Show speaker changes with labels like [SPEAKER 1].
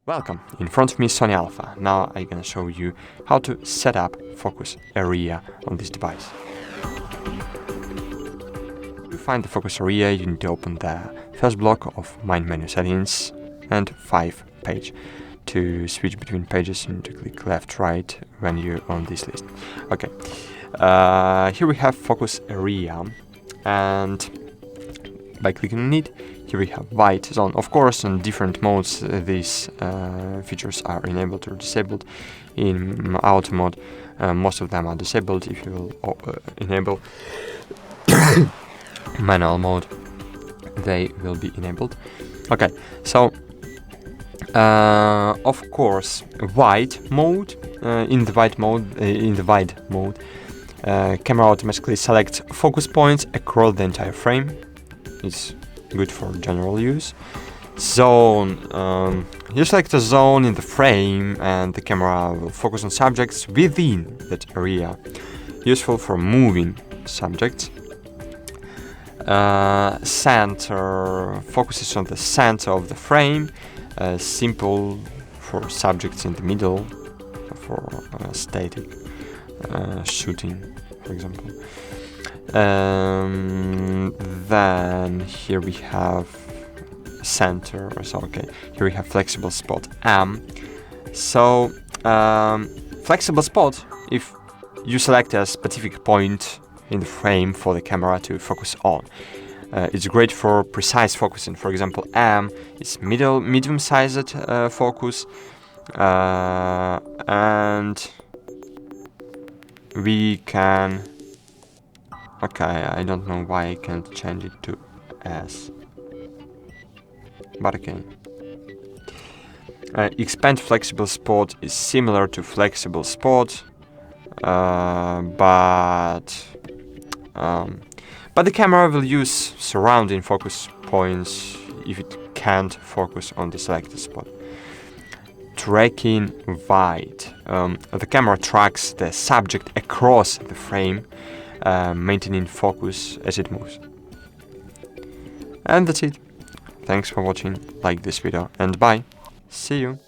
[SPEAKER 1] Welcome, in front of me Sony Alpha. Now I'm gonna show you how to set up focus area on this device. To find the focus area, you need to open the first block of main menu settings and 5 page. To switch between pages, you need to click left, right when you're on this list. Okay, here we have focus area, and by clicking on it, here we have white zone. Of course, in different modes, these features are enabled or disabled. In auto mode, most of them are disabled. If you will enable manual mode, they will be enabled. Okay, so of course, white mode. In the white mode, camera automatically selects focus points across the entire frame. It's good for general use. Zone, you select a zone in the frame and the camera will focus on subjects within that area, useful for moving subjects. Center focuses on the center of the frame, simple for subjects in the middle, for static shooting, for example. Then here we have center, so okay, here we have flexible spot. Flexible spot, if you select a specific point in the frame for the camera to focus on. It's great for precise focusing. For example, is medium-sized focus, and we can. Okay, I don't know why I can't change it to S, but okay. Expand flexible spot is similar to flexible spot, but the camera will use surrounding focus points if it can't focus on the selected spot. Tracking wide. The camera tracks the subject across the frame, maintaining focus as it moves. And that's it. Thanks for watching, like this video, and bye. See you.